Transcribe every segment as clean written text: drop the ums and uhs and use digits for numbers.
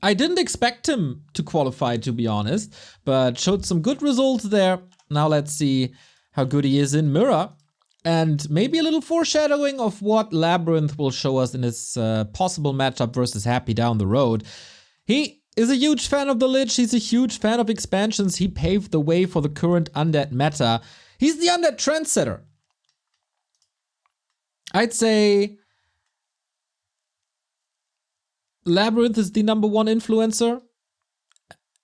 I didn't expect him to qualify, to be honest, but showed some good results there. Now let's see how good he is in Mirror. And maybe a little foreshadowing of what LabyRinth will show us in his possible matchup versus Happy down the road. He is a huge fan of the Lich, he's a huge fan of expansions, he paved the way for the current undead meta. He's the undead trendsetter. I'd say LabyRinth is the #1 influencer.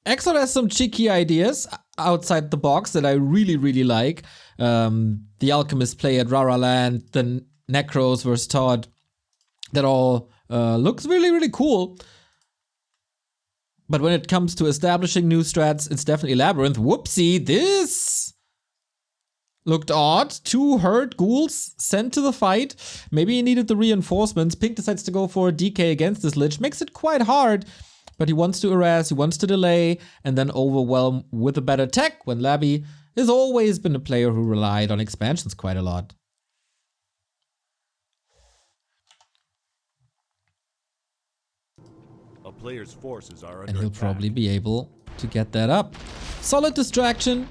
Exod has some cheeky ideas outside the box that I really like. The Alchemist play at Raraland, the Necros versus TeD. That all looks really cool. But when it comes to establishing new strats, it's definitely LabyRinth. Whoopsie, this looked odd. 2 hurt ghouls sent to the fight. Maybe he needed the reinforcements. Pink decides to go for a DK against this Lich. Makes it quite hard. But he wants to harass, he wants to delay, and then overwhelm with a better tech, when Labby has always been a player who relied on expansions quite a lot. A player's forces are under and he'll attack. probably be able to get that up. Solid distraction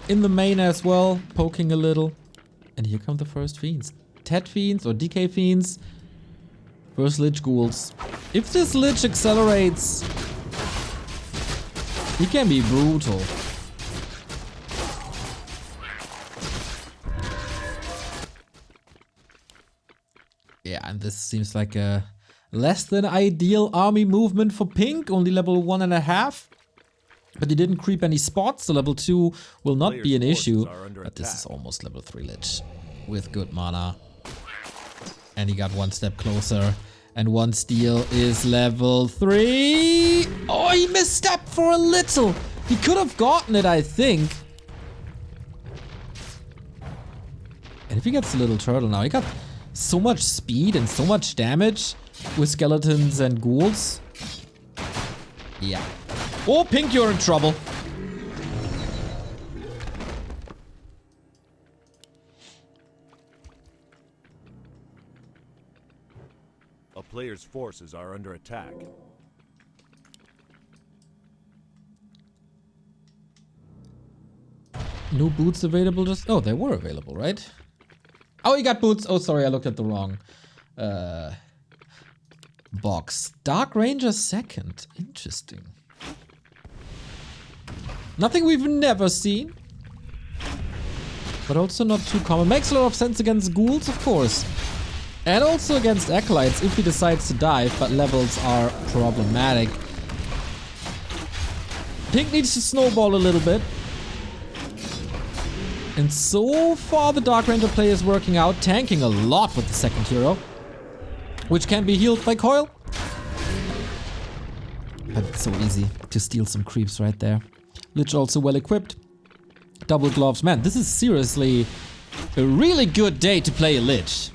in the main as well, poking a little. And here come the first fiends. TeD fiends or DK fiends versus Lich ghouls. If this Lich accelerates, he can be brutal. Yeah, and this seems like a less than ideal army movement for Pink, only level 1.5. But he didn't creep any spots, so level 2 will not be an issue. But this is almost level 3 Lich with good mana. And he got one step closer. And one steal is level 3. Oh, he misstepped for a little. He could have gotten it, I think. And if he gets a little turtle now, he got so much speed and so much damage with skeletons and ghouls. Yeah. Oh, Pink, you're in trouble. A player's forces are under attack. No boots available just... Oh, they were available, right? Oh, he got boots. Oh, sorry, I looked at the wrong box. Dark Ranger second. Interesting. Nothing we've never seen. But also not too common. Makes a lot of sense against ghouls, of course. And also against acolytes if he decides to dive, but levels are problematic. Pink needs to snowball a little bit. And so far the Dark Ranger play is working out, tanking a lot with the second hero, which can be healed by Coil. But it's so easy to steal some creeps right there. Lich also well equipped. Double gloves. Man, this is seriously a really good day to play a Lich.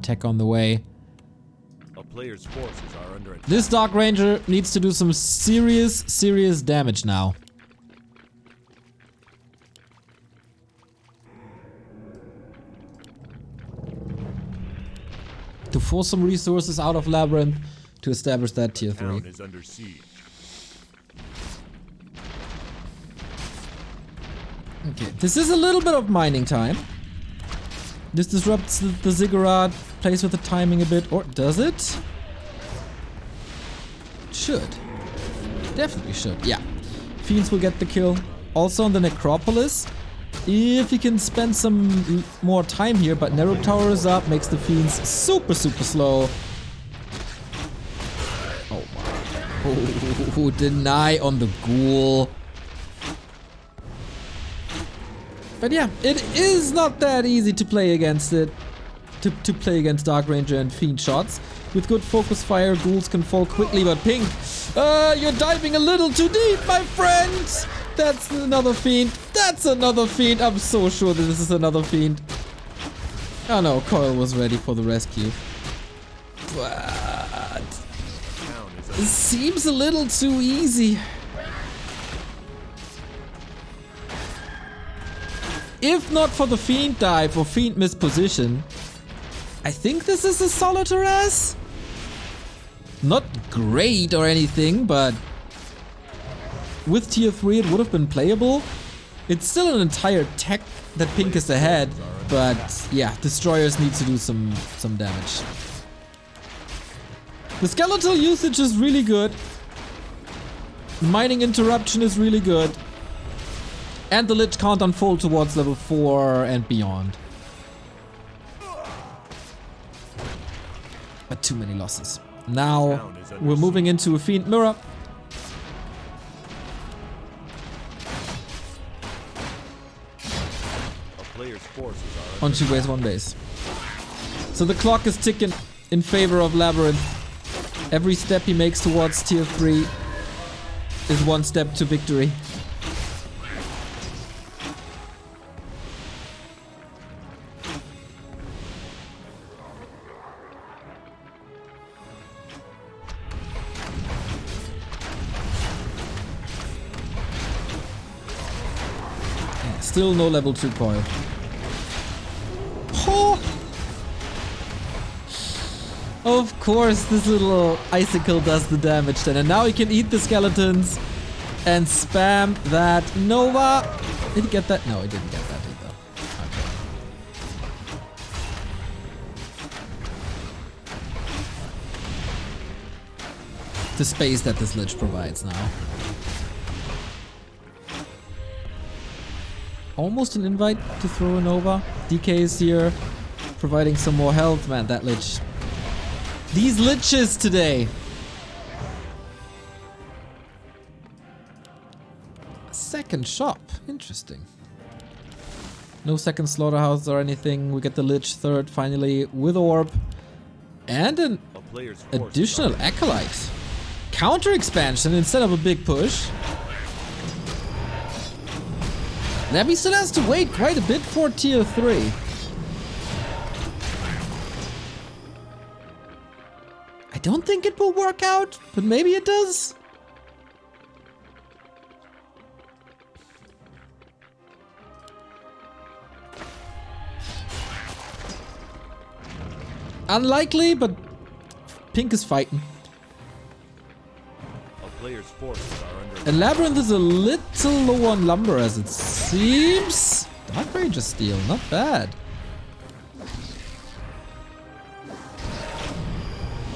Tech on the way. A player's forces are under attack. This Dark Ranger needs to do some serious damage now. To force some resources out of LabyRinth to establish that tier 3. Town is under siege. Okay, this is a little bit of mining time. This disrupts the ziggurat, plays with the timing a bit, or does it? Should. Definitely should, yeah. Fiends will get the kill. Also on the Necropolis, if he can spend some more time here, but Narrow Tower is up, makes the Fiends super slow. Oh my. Oh, deny on the Ghoul. But yeah, it is not that easy to play against it. To play against Dark Ranger and Fiend shots. With good focus fire, ghouls can fall quickly, but Pink, you're diving a little too deep, my friends! That's another Fiend. That's another Fiend. I'm so sure that this is another Fiend. Oh no, Coil was ready for the rescue. But it seems a little too easy. If not for the Fiend dive or Fiend misposition, I think this is a solid harass. Not great or anything, but with tier 3 it would have been playable. It's still an entire tech that pink is ahead, but yeah, destroyers need to do some damage. The skeletal usage is really good. Mining interruption is really good. And the Lich can't unfold towards level 4 and beyond. But too many losses. Now we're moving into a Fiend Mirror. On 2 base, 1 base. So the clock is ticking in favor of LabyRinth. Every step he makes towards tier 3 is 1 step to victory. Still no level 2 coil. Oh! Of course, this little icicle does the damage then. And now he can eat the skeletons and spam that Nova. Did he get that? No, he didn't get that either. Okay. The space that this Lich provides now. Almost an invite to throw a Nova. DK is here, providing some more health. Man, that Lich. These Liches today. Second shop. Interesting. No second slaughterhouse or anything. We get the Lich third finally with Orb. And an additional Acolyte. Counter expansion instead of a big push. Labby still has to wait quite a bit for tier 3. I don't think it will work out, but maybe it does. Unlikely, but pink is fighting. And LabyRinth is a little low on lumber as it seems. Dark Ranger Steel, not bad.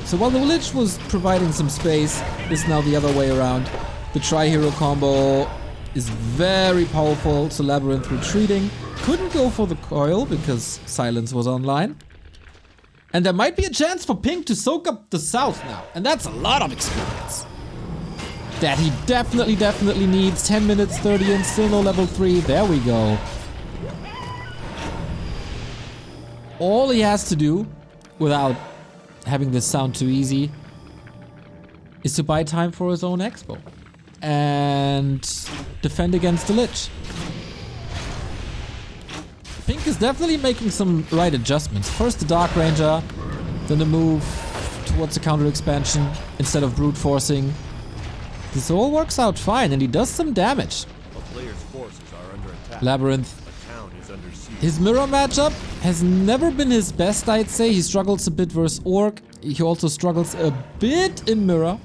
So while the Lich was providing some space, it's now the other way around. The Tri-Hero combo is very powerful, so LabyRinth retreating. Couldn't go for the coil because Silence was online. And there might be a chance for pink to soak up the south now. And that's a lot of experience. That he definitely needs. 10 minutes, 30 in, still no level 3. There we go. All he has to do, without having this sound too easy, is to buy time for his own expo. And defend against the Lich. Pink is definitely making some right adjustments. First the Dark Ranger, then the move towards the counter expansion instead of brute forcing. This all works out fine, and he does some damage. LabyRinth. His mirror matchup has never been his best, I'd say. He struggles a bit versus Orc. He also struggles a bit in mirror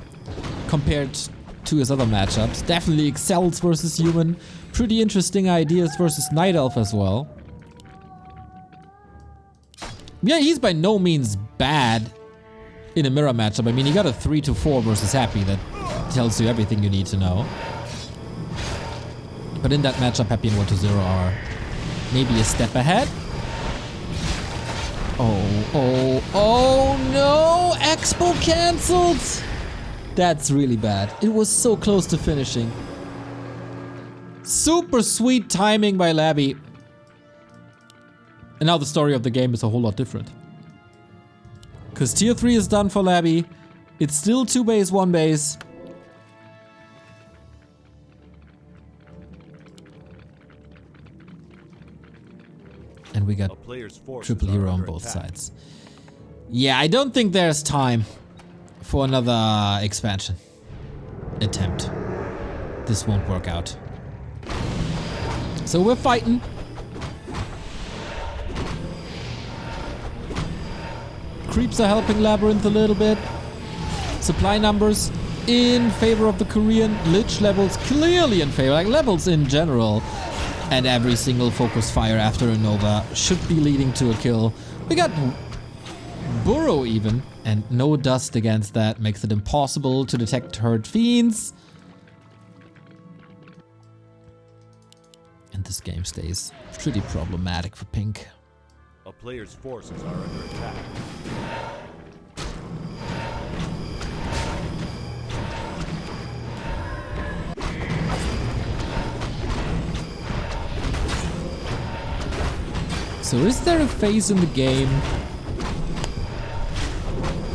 compared to his other matchups. Definitely excels versus human. Pretty interesting ideas versus Night Elf as well. Yeah, he's by no means bad in a mirror matchup. I mean, he got a 3-4 versus Happy that tells you everything you need to know. But in that matchup, Happy and 1-0 are maybe a step ahead. Oh no! Expo cancelled! That's really bad. It was so close to finishing. Super sweet timing by Labby. And now the story of the game is a whole lot different. Because tier 3 is done for Labby. It's still 2 base, 1 base. And we got triple hero on both sides. Yeah, I don't think there's time for another expansion attempt. This won't work out. So we're fighting. creeps are helping Labyrinth a little bit. Supply numbers in favor of the Korean. Lich levels clearly in favor, like levels in general. And every single focus fire after a Nova should be leading to a kill. We got Burrow even, and no dust against that makes it impossible to detect herd fiends. And this game stays pretty problematic for Pink. A player's forces are under attack. So is there a phase in the game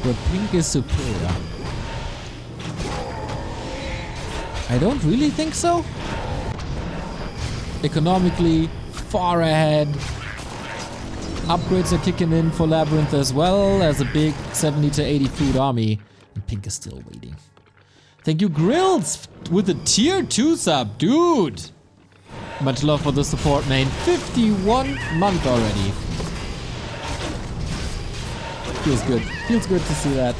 where Pink is superior? I don't really think so. Economically, far ahead. Upgrades are kicking in for Labyrinth as well as a big 70 to 80 food army. And Pink is still waiting. Thank you, Grills, with a tier 2 sub, dude. Much love for the support, main. 51 month already. Feels good. Feels good to see that.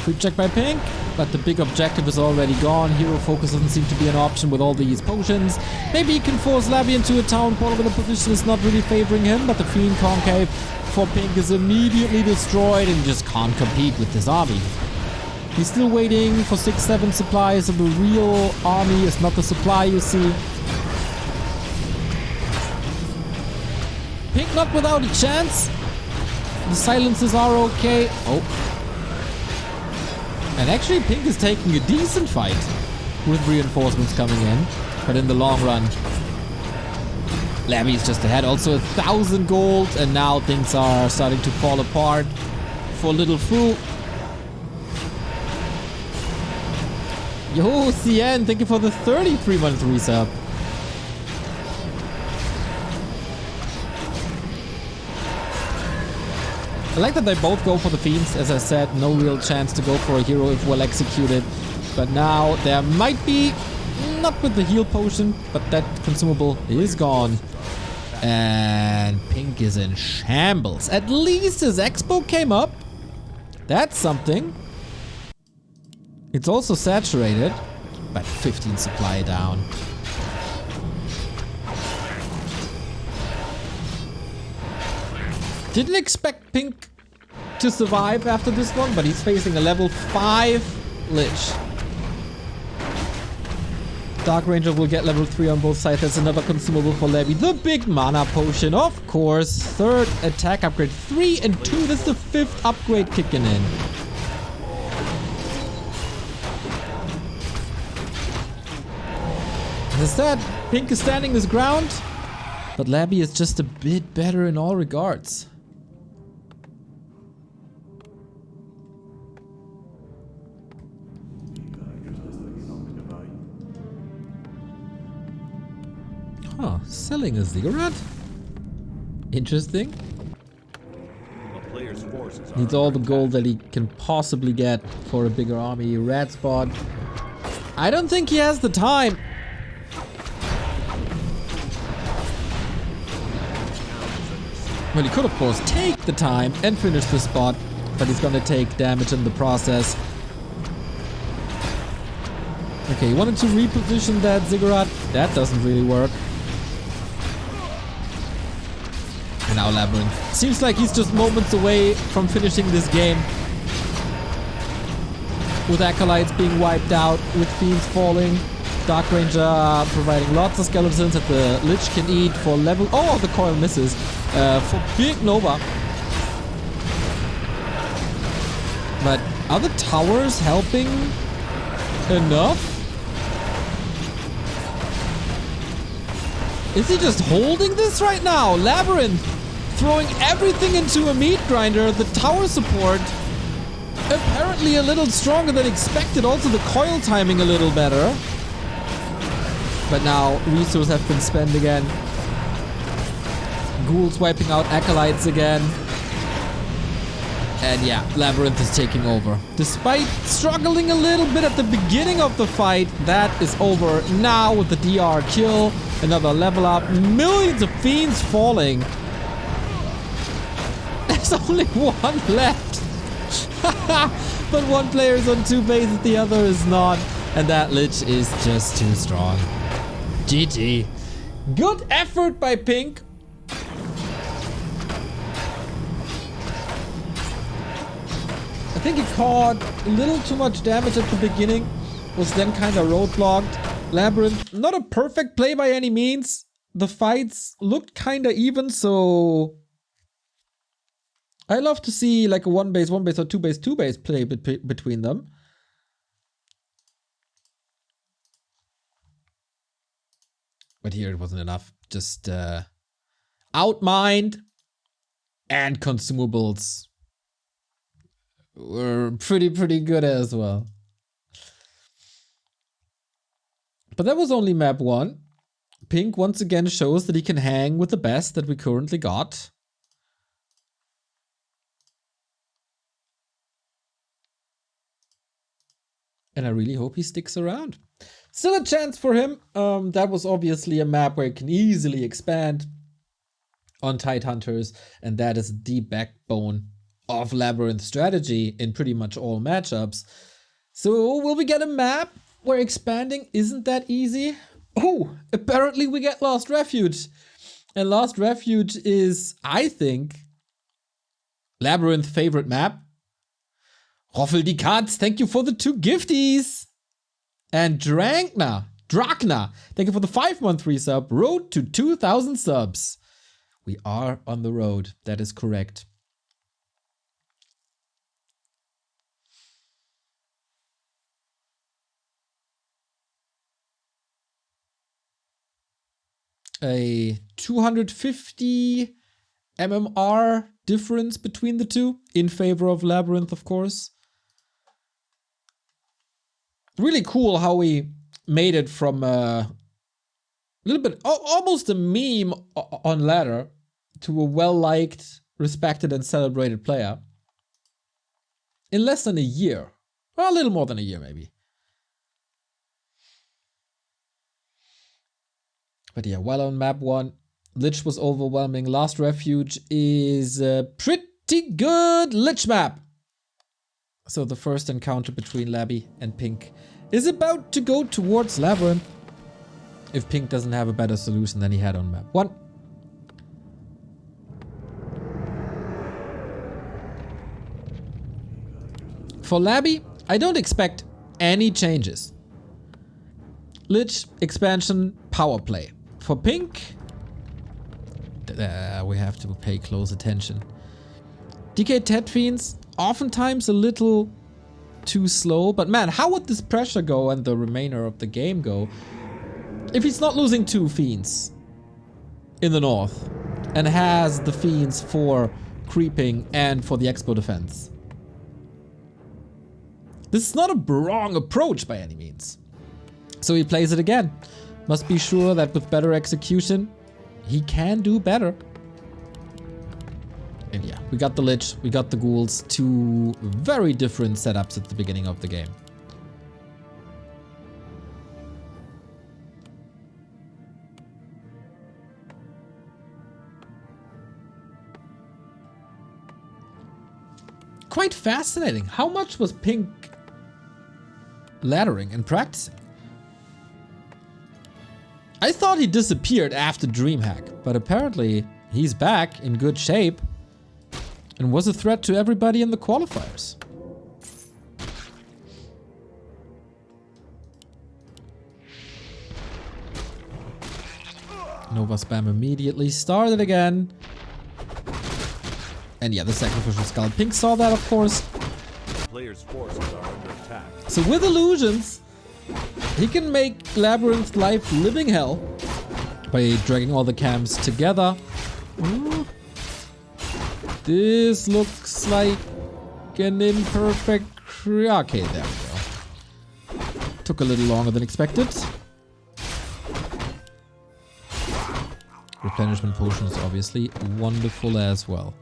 Creep check by Pink, but the big objective is already gone. Hero focus doesn't seem to be an option with all these potions. Maybe he can force Labby into a town portal, but the position is not really favoring him. But the Fiend Concave for Pink is immediately destroyed and just can't compete with this army. He's still waiting for 6-7 supplies of the real army. It's not the supply you see. Pink not without a chance. The silences are okay. Oh. And actually Pink is taking a decent fight with reinforcements coming in. But in the long run, Labby's just ahead. Also 1,000 gold, and now things are starting to fall apart for Little Fu. Yo, CN, thank you for the 33-month resub. I like that they both go for the Fiends. As I said, no real chance to go for a hero if well executed. But now there might be, not with the heal potion, but that consumable is gone. And Pink is in shambles. At least his Expo came up. That's something. It's also saturated, but 15 supply down. Didn't expect Pink to survive after this one, but he's facing a level 5 Lich. Dark Ranger will get level 3 on both sides. That's another consumable for Labby. The big mana potion, of course. 3rd attack upgrade. 3 and 2. This is the 5th upgrade kicking in. As I said, Pink is standing his ground, but Labby is just a bit better in all regards. Huh, selling a ziggurat? Interesting. A player's forces are Needs all the gold that he can possibly get for a bigger army. Red spot. I don't think he has the time. Well, he could of course take the time and finish the spot, but he's gonna take damage in the process. Okay, he wanted to reposition that ziggurat. That doesn't really work. And now Labyrinth. Seems like he's just moments away from finishing this game. With Acolytes being wiped out, with Fiends falling. Dark Ranger providing lots of skeletons that the Lich can eat for level... Oh, the coil misses. For big Nova. But are the towers helping enough? Is he just holding this right now? Labyrinth throwing everything into a meat grinder. The tower support apparently a little stronger than expected. Also the coil timing a little better. But now resources have been spent again. Ghouls wiping out Acolytes again. And yeah, LabyRinth is taking over. Despite struggling a little bit at the beginning of the fight, that is over now with the DR kill. Another level up. Millions of fiends falling. There's only one left. But one player is on 2 bases, the other is not. And that Lich is just too strong. GG. Good effort by Pink. I think he caught a little too much damage at the beginning. Was then kind of roadblocked. LabyRinth, not a perfect play by any means. The fights looked kind of even, so I love to see like a 1 base or 2 base play between them. But here it wasn't enough. Just outmined, and consumables were pretty good as well. But that was only map 1. Pink once again shows that he can hang with the best that we currently got. And I really hope he sticks around. Still a chance for him. That was obviously a map where he can easily expand on Tidehunters, and that is the backbone of LabyRinth strategy in pretty much all matchups. So will we get a map where expanding isn't that easy? Oh, apparently we get Lost Refuge. And Lost Refuge is, I think, LabyRinth's favorite map. Roffel die Katz, thank you for the 2 gifties. And Drakna, thank you for the 5-month resub. Road to 2,000 subs. We are on the road. That is correct. A 250 MMR difference between the two in favor of LabyRinth, of course. Really cool how we made it from a little bit, almost a meme on ladder to a well-liked, respected, and celebrated player in less than a year. Well, a little more than a year, maybe. But yeah, well on map 1. Lich was overwhelming. Lost Refuge is a pretty good Lich map. So the first encounter between Labby and Pink is about to go towards LabyRinth. If Pink doesn't have a better solution than he had on map 1. For Labby, I don't expect any changes. Lich, expansion, power play. For Pink, we have to pay close attention. DK TeD Fiends, oftentimes a little too slow, but man, how would this pressure go and the remainder of the game go if he's not losing 2 Fiends in the north and has the Fiends for creeping and for the Expo defense? This is not a wrong approach by any means. So he plays it again. Must be sure that with better execution, he can do better. And yeah, we got the Lich, we got the Ghouls, 2 very different setups at the beginning of the game. Quite fascinating. How much was Pink laddering and practicing? I thought he disappeared after DreamHack, but apparently he's back in good shape and was a threat to everybody in the qualifiers. Nova spam immediately started again. And yeah, the sacrificial skull. Pink saw that, of course. Players' forces are under attack. So with illusions, he can make LabyRinth's life living hell by dragging all the camps together. Ooh. This looks like an imperfect... Okay, there we go. Took a little longer than expected. Replenishment potions, obviously, wonderful as well.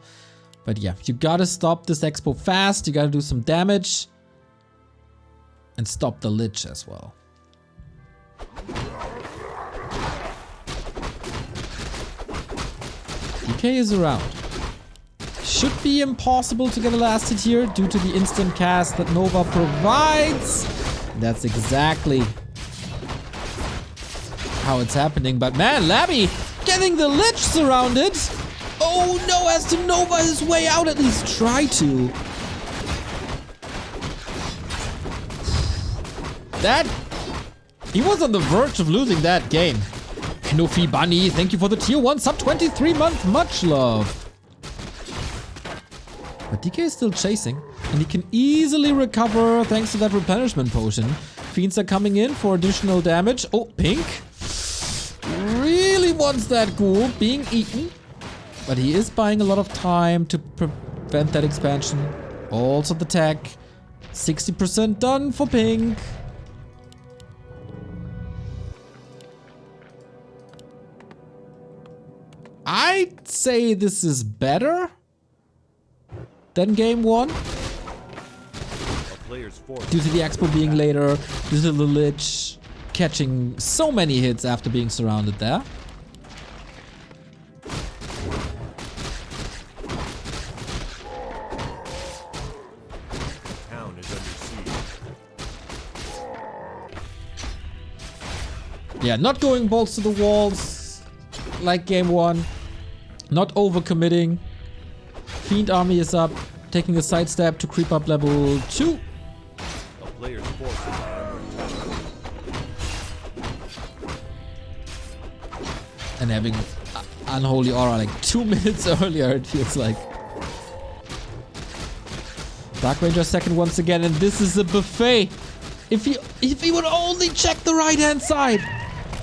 But yeah, you gotta stop this expo fast. You gotta do some damage. And stop the Lich as well. DK is around. Should be impossible to get a last hit here due to the instant cast that Nova provides. That's exactly how it's happening. But man, Labby getting the Lich surrounded. Oh no, has to Nova his way out, at least try to. That, he was on the verge of losing that game. Knuffy Bunny, thank you for the tier 1 sub 23 month, much love. But DK is still chasing, and he can easily recover thanks to that replenishment potion. Fiends are coming in for additional damage. Oh, Pink really wants that ghoul being eaten. But he is buying a lot of time to prevent that expansion. Also the tech. 60% done for Pink. I'd say this is better than game 1. Due to the expo being later, due to the Lich catching so many hits after being surrounded there. Town is under siege. Yeah, not going balls to the walls like game 1. Not overcommitting. Fiend army is up, taking a sidestep to creep up level 2. A player's forces are under attack. And having Unholy Aura like 2 minutes earlier, it feels like. Dark Ranger second once again, and this is a buffet. If he would only check the right hand side.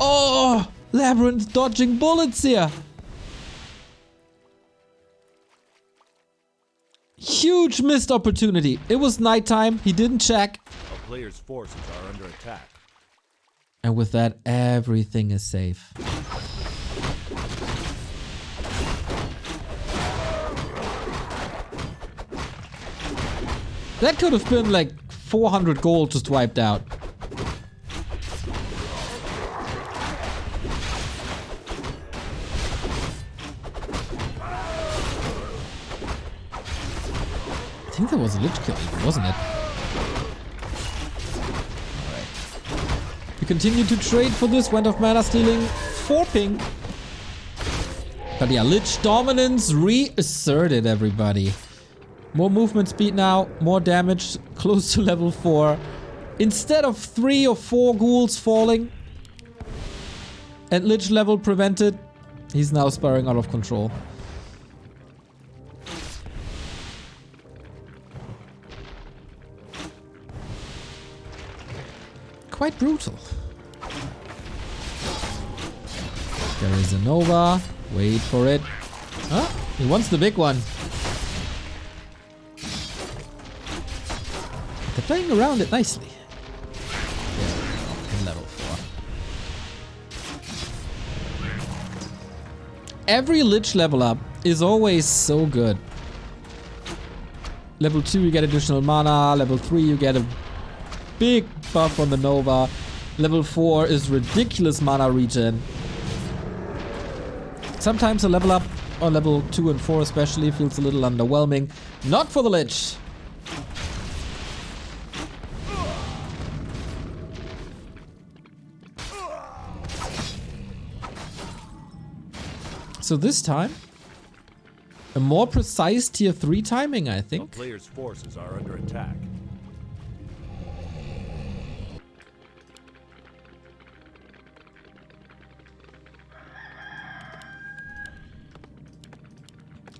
Oh, LabyRinth dodging bullets here. Huge missed opportunity. It was nighttime. He didn't check. A player's forces are under attack. And with that, everything is safe. That could have been like 400 gold just wiped out. I think that was a Lich kill, wasn't it? Alright. We continue to trade for this. Went off mana stealing 4 pink. But yeah, Lich dominance reasserted, everybody. More movement speed now, more damage, close to level 4. Instead of 3 or 4 ghouls falling and Lich level prevented, he's now spiraling out of control. Quite brutal. There is a Nova. Wait for it. Huh? He wants the big one. They're playing around it nicely. Yeah, level 4. Every Lich level up is always so good. Level 2 you get additional mana. Level 3 you get a big buff on the Nova. Level 4 is ridiculous mana regen. Sometimes a level up on level 2 and 4 especially feels a little underwhelming. Not for the Lich. So this time, a more precise tier 3 timing, I think. A player's forces are under attack.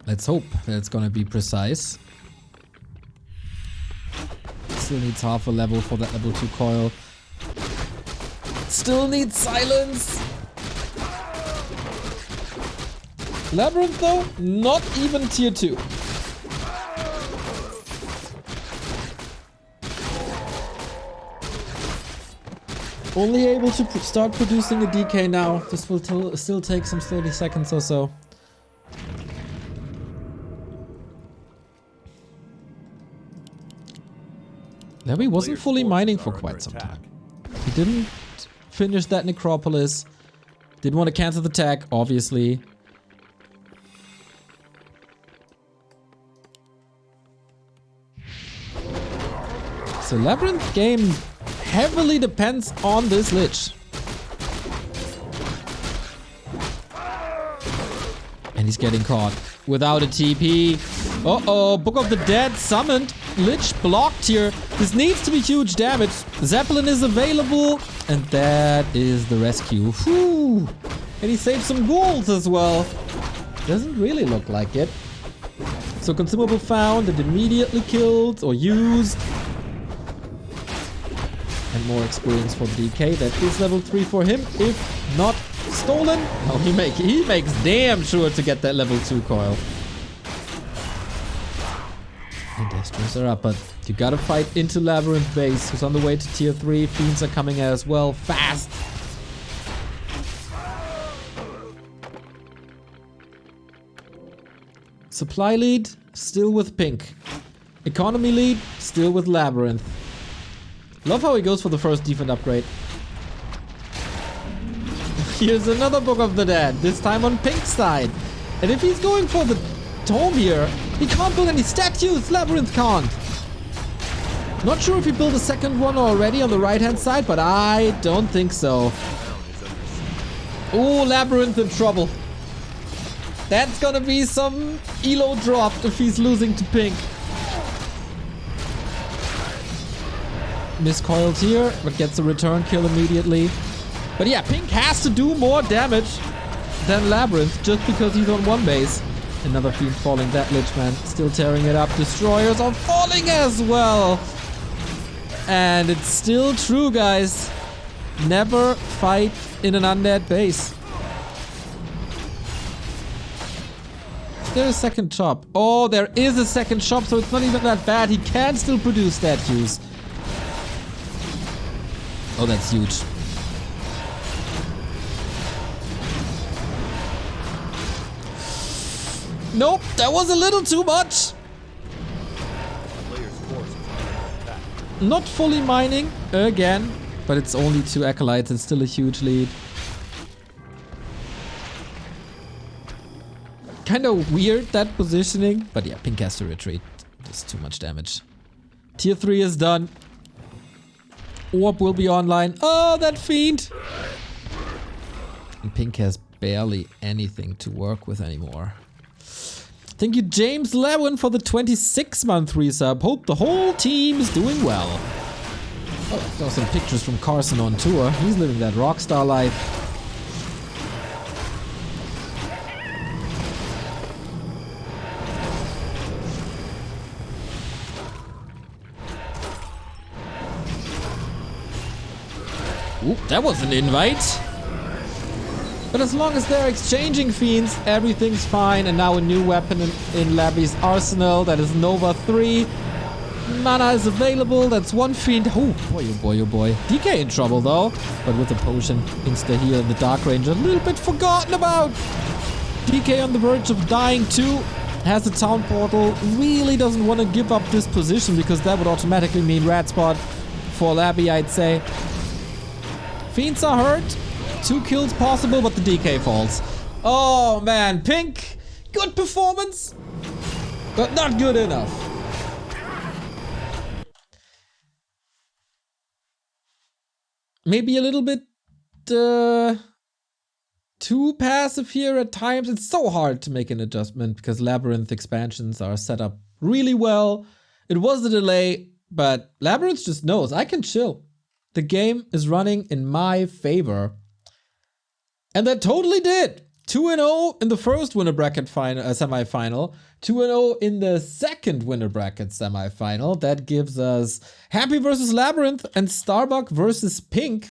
Let's hope that it's gonna be precise. Still needs half a level for that level 2 coil. Still needs silence. LabyRinth though, not even tier 2. Only able to start producing a DK now. This will still take some 30 seconds or so. Labby wasn't Player's fully forces mining are for under quite some attack. time. He didn't finish that necropolis. Didn't want to cancel the tech, obviously. So Labyrinth game heavily depends on this Lich. And he's getting caught without a TP. Uh-oh, Book of the Dead summoned. Lich blocked here. This needs to be huge damage. Zeppelin is available. And that is the rescue. Whew. And he saved some ghouls as well. Doesn't really look like it. So consumable found and immediately killed or used. And more experience for DK. That is level 3 for him. If not stolen. Oh, he makes damn sure to get that level 2 coil. And Destroyers are up, but you gotta fight into Labyrinth base, who's on the way to tier 3. Fiends are coming as well, fast. Supply lead, still with Pink. Economy lead, still with Labyrinth. Love how he goes for the first defense upgrade. Here's another Book of the Dead, this time on Pink's side. And if he's going for the tome here, he can't build any statues. Labyrinth can't. Not sure if he built a second one already on the right hand side, but I don't think so. Oh, Labyrinth in trouble. That's gonna be some elo dropped if he's losing to Pink. Miscoiled here, but gets a return kill immediately. But yeah, Pink has to do more damage than Labyrinth just because he's on one base. Another Fiend falling, that Lich Man still tearing it up. Destroyers are falling as well. And it's still true, guys. Never fight in an undead base. Is there a second shop? Oh, there is a second shop, so it's not even that bad. He can still produce statues. Oh, that's huge. Nope, that was a little too much. Player's forces are under attack. Not fully mining again, but it's only 2 acolytes. It's still a huge lead. Kind of weird, that positioning, but yeah, Pink has to retreat. Just too much damage. Tier 3 is done. Orb will be online. Oh, that Fiend! And Pink has barely anything to work with anymore. Thank you, James Lewin, for the 26-month resub. Hope the whole team is doing well. Oh, I saw some pictures from Carson on tour. He's living that rockstar life. Oop, that was an invite. But as long as they're exchanging Fiends, everything's fine. And now a new weapon in Labby's arsenal. That is Nova 3. Mana is available. That's 1 Fiend. Oh boy, oh boy, oh boy. DK in trouble though. But with a potion, insta-heal in the Dark Ranger. A little bit forgotten about. DK on the verge of dying too. Has a town portal. Really doesn't want to give up this position because that would automatically mean red spot for Labby, I'd say. Fiends are hurt. 2 kills possible, but the DK falls. Oh man, Pink, good performance, but not good enough. Maybe a little bit too passive here at times. It's so hard to make an adjustment because Labyrinth expansions are set up really well. It was a delay, but Labyrinth just knows I can chill. The game is running in my favor. And that totally did. 2-0 in the first winner bracket semifinal. 2-0 in the second winner bracket semifinal. That gives us Happy versus Labyrinth and Starbuck versus Pink.